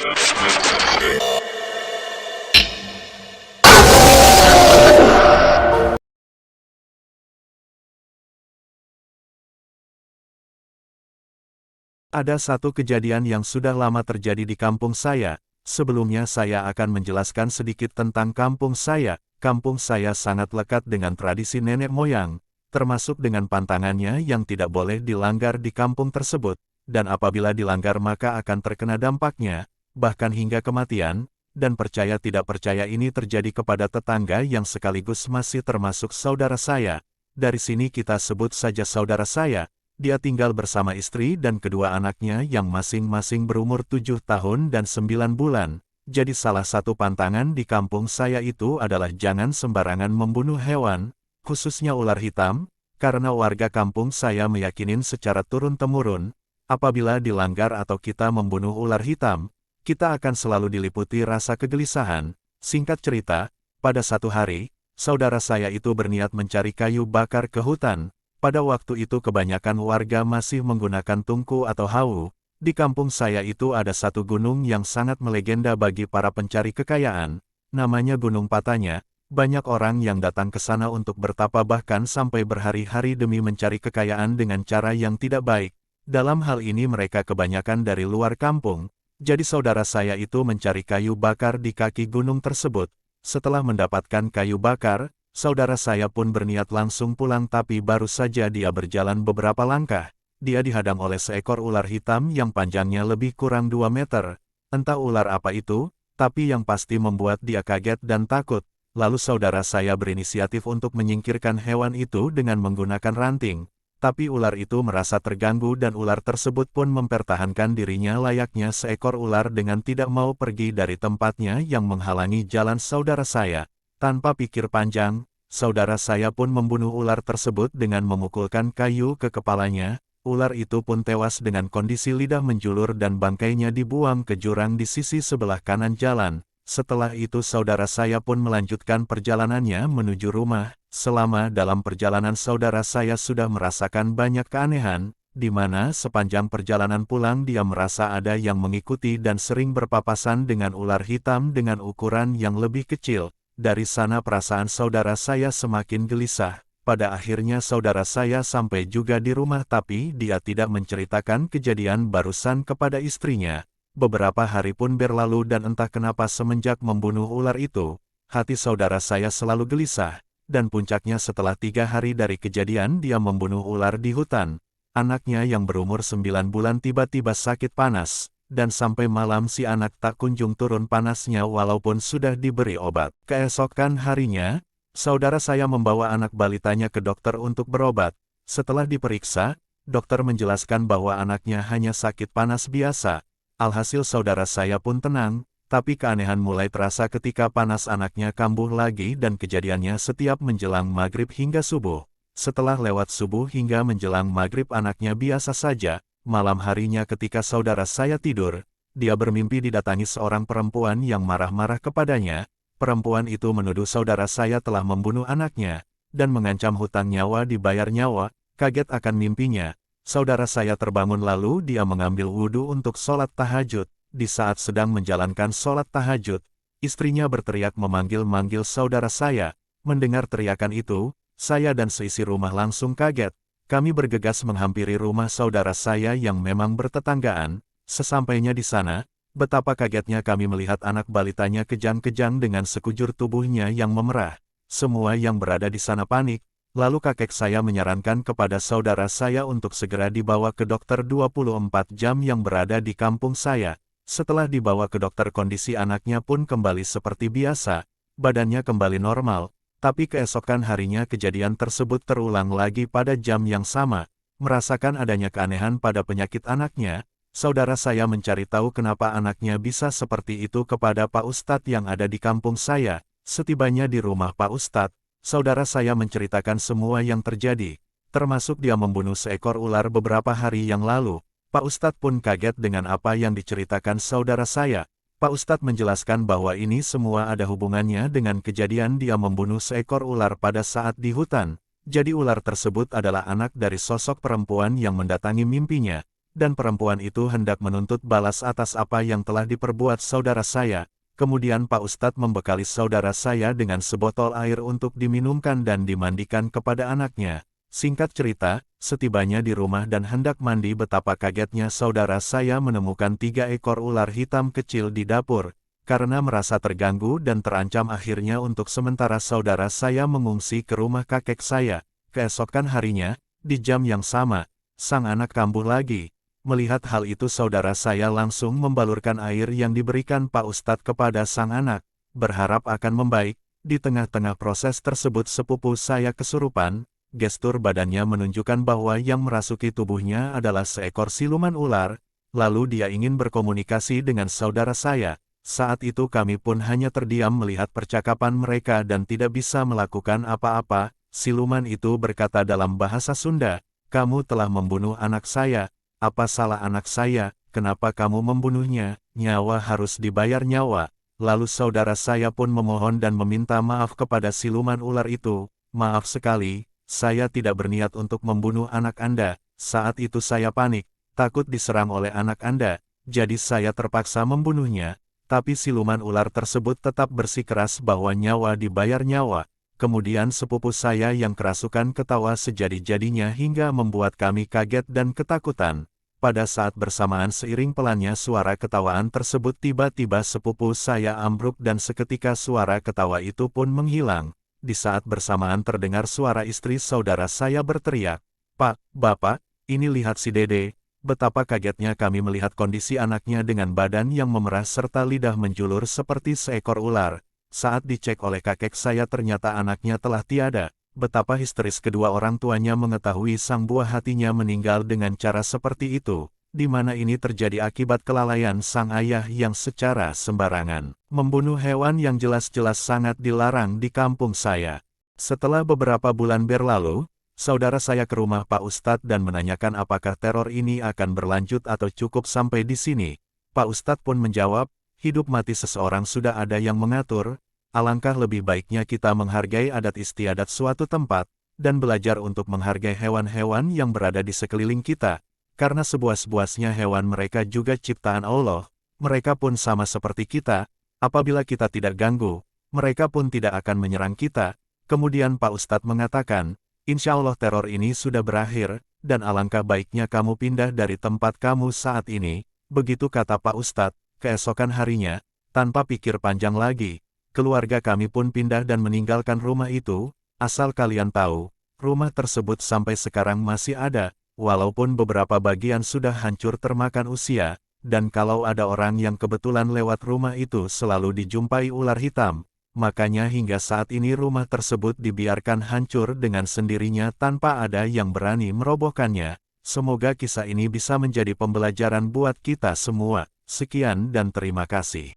Ada satu kejadian yang sudah lama terjadi di kampung saya. Sebelumnya saya akan menjelaskan sedikit tentang kampung saya. Kampung saya sangat lekat dengan tradisi nenek moyang, termasuk dengan pantangannya yang tidak boleh dilanggar di kampung tersebut, dan apabila dilanggar maka akan terkena dampaknya, bahkan hingga kematian, dan percaya tidak percaya ini terjadi kepada tetangga yang sekaligus masih termasuk saudara saya. Dari sini kita sebut saja saudara saya. Dia tinggal bersama istri dan kedua anaknya yang masing-masing berumur 7 tahun dan 9 bulan. Jadi salah satu pantangan di kampung saya itu adalah jangan sembarangan membunuh hewan, khususnya ular hitam, karena warga kampung saya meyakinin secara turun-temurun, apabila dilanggar atau kita membunuh ular hitam, kita akan selalu diliputi rasa kegelisahan. Singkat cerita, pada satu hari, saudara saya itu berniat mencari kayu bakar ke hutan. Pada waktu itu kebanyakan warga masih menggunakan tungku atau hau. Di kampung saya itu ada satu gunung yang sangat melegenda bagi para pencari kekayaan. Namanya Gunung Patanya. Banyak orang yang datang ke sana untuk bertapa bahkan sampai berhari-hari demi mencari kekayaan dengan cara yang tidak baik. Dalam hal ini mereka kebanyakan dari luar kampung. Jadi saudara saya itu mencari kayu bakar di kaki gunung tersebut. Setelah mendapatkan kayu bakar, saudara saya pun berniat langsung pulang tapi baru saja dia berjalan beberapa langkah, dia dihadang oleh seekor ular hitam yang panjangnya lebih kurang 2 meter. Entah ular apa itu, tapi yang pasti membuat dia kaget dan takut. Lalu saudara saya berinisiatif untuk menyingkirkan hewan itu dengan menggunakan ranting. Tapi ular itu merasa terganggu dan ular tersebut pun mempertahankan dirinya layaknya seekor ular dengan tidak mau pergi dari tempatnya yang menghalangi jalan saudara saya. Tanpa pikir panjang, saudara saya pun membunuh ular tersebut dengan memukulkan kayu ke kepalanya. Ular itu pun tewas dengan kondisi lidah menjulur dan bangkainya dibuang ke jurang di sisi sebelah kanan jalan. Setelah itu saudara saya pun melanjutkan perjalanannya menuju rumah. Selama dalam perjalanan saudara saya sudah merasakan banyak keanehan, di mana sepanjang perjalanan pulang dia merasa ada yang mengikuti dan sering berpapasan dengan ular hitam dengan ukuran yang lebih kecil. Dari sana perasaan saudara saya semakin gelisah. Pada akhirnya saudara saya sampai juga di rumah tapi dia tidak menceritakan kejadian barusan kepada istrinya. Beberapa hari pun berlalu dan entah kenapa semenjak membunuh ular itu, hati saudara saya selalu gelisah. Dan puncaknya setelah 3 hari dari kejadian dia membunuh ular di hutan. Anaknya yang berumur 9 bulan tiba-tiba sakit panas. Dan sampai malam si anak tak kunjung turun panasnya walaupun sudah diberi obat. Keesokan harinya, saudara saya membawa anak balitanya ke dokter untuk berobat. Setelah diperiksa, dokter menjelaskan bahwa anaknya hanya sakit panas biasa. Alhasil saudara saya pun tenang, tapi keanehan mulai terasa ketika panas anaknya kambuh lagi dan kejadiannya setiap menjelang maghrib hingga subuh. Setelah lewat subuh hingga menjelang maghrib anaknya biasa saja. Malam harinya ketika saudara saya tidur, dia bermimpi didatangi seorang perempuan yang marah-marah kepadanya. Perempuan itu menuduh saudara saya telah membunuh anaknya, dan mengancam hutang nyawa dibayar nyawa. Kaget akan mimpinya, saudara saya terbangun lalu dia mengambil wudhu untuk sholat tahajud. Di saat sedang menjalankan sholat tahajud, istrinya berteriak memanggil-manggil saudara saya. Mendengar teriakan itu, saya dan seisi rumah langsung kaget. Kami bergegas menghampiri rumah saudara saya yang memang bertetanggaan. Sesampainya di sana, betapa kagetnya kami melihat anak balitanya kejang-kejang dengan sekujur tubuhnya yang memerah. Semua yang berada di sana panik. Lalu kakek saya menyarankan kepada saudara saya untuk segera dibawa ke dokter 24 jam yang berada di kampung saya. Setelah dibawa ke dokter kondisi anaknya pun kembali seperti biasa. Badannya kembali normal. Tapi keesokan harinya kejadian tersebut terulang lagi pada jam yang sama. Merasakan adanya keanehan pada penyakit anaknya, saudara saya mencari tahu kenapa anaknya bisa seperti itu kepada Pak Ustadz yang ada di kampung saya. Setibanya di rumah Pak Ustadz, saudara saya menceritakan semua yang terjadi, termasuk dia membunuh seekor ular beberapa hari yang lalu. Pak Ustadz pun kaget dengan apa yang diceritakan saudara saya. Pak Ustadz menjelaskan bahwa ini semua ada hubungannya dengan kejadian dia membunuh seekor ular pada saat di hutan. Jadi ular tersebut adalah anak dari sosok perempuan yang mendatangi mimpinya. dan perempuan itu hendak menuntut balas atas apa yang telah diperbuat saudara saya. Kemudian Pak Ustadz membekali saudara saya dengan sebotol air untuk diminumkan dan dimandikan kepada anaknya. Singkat cerita, setibanya di rumah dan hendak mandi, betapa kagetnya saudara saya menemukan 3 ekor ular hitam kecil di dapur. Karena merasa terganggu dan terancam, akhirnya untuk sementara saudara saya mengungsi ke rumah kakek saya. Keesokan harinya, di jam yang sama, sang anak kambuh lagi. Melihat hal itu, saudara saya langsung membalurkan air yang diberikan Pak Ustadz kepada sang anak, berharap akan membaik. Di tengah-tengah proses tersebut sepupu saya kesurupan. Gestur badannya menunjukkan bahwa yang merasuki tubuhnya adalah seekor siluman ular, lalu dia ingin berkomunikasi dengan saudara saya. Saat itu kami pun hanya terdiam melihat percakapan mereka dan tidak bisa melakukan apa-apa. Siluman itu berkata dalam bahasa Sunda, "Kamu telah membunuh anak saya. Apa salah anak saya? Kenapa kamu membunuhnya? Nyawa harus dibayar nyawa." Lalu saudara saya pun memohon dan meminta maaf kepada siluman ular itu. "Maaf sekali, saya tidak berniat untuk membunuh anak Anda. Saat itu saya panik, takut diserang oleh anak Anda, jadi saya terpaksa membunuhnya." Tapi siluman ular tersebut tetap bersikeras bahwa nyawa dibayar nyawa. Kemudian sepupu saya yang kerasukan ketawa sejadi-jadinya hingga membuat kami kaget dan ketakutan. Pada saat bersamaan seiring pelannya suara ketawaan tersebut, tiba-tiba sepupu saya ambruk dan seketika suara ketawa itu pun menghilang. Di saat bersamaan terdengar suara istri saudara saya berteriak, "Pak, Bapak, ini lihat si Dede." Betapa kagetnya kami melihat kondisi anaknya dengan badan yang memerah serta lidah menjulur seperti seekor ular. Saat dicek oleh kakek saya ternyata anaknya telah tiada. Betapa histeris kedua orang tuanya mengetahui sang buah hatinya meninggal dengan cara seperti itu, di mana ini terjadi akibat kelalaian sang ayah yang secara sembarangan membunuh hewan yang jelas-jelas sangat dilarang di kampung saya. Setelah beberapa bulan berlalu, saudara saya ke rumah Pak Ustadz dan menanyakan apakah teror ini akan berlanjut atau cukup sampai di sini. Pak Ustadz pun menjawab, "Hidup mati seseorang sudah ada yang mengatur. Alangkah lebih baiknya kita menghargai adat istiadat suatu tempat, dan belajar untuk menghargai hewan-hewan yang berada di sekeliling kita. Karena sebuah-sebuahnya hewan mereka juga ciptaan Allah, mereka pun sama seperti kita. Apabila kita tidak ganggu, mereka pun tidak akan menyerang kita." Kemudian Pak Ustadz mengatakan, "Insya Allah teror ini sudah berakhir, dan alangkah baiknya kamu pindah dari tempat kamu saat ini." Begitu kata Pak Ustadz. Keesokan harinya, tanpa pikir panjang lagi, keluarga kami pun pindah dan meninggalkan rumah itu. Asal kalian tahu, rumah tersebut sampai sekarang masih ada, walaupun beberapa bagian sudah hancur termakan usia, dan kalau ada orang yang kebetulan lewat rumah itu selalu dijumpai ular hitam. Makanya hingga saat ini rumah tersebut dibiarkan hancur dengan sendirinya tanpa ada yang berani merobohkannya. Semoga kisah ini bisa menjadi pembelajaran buat kita semua. Sekian dan terima kasih.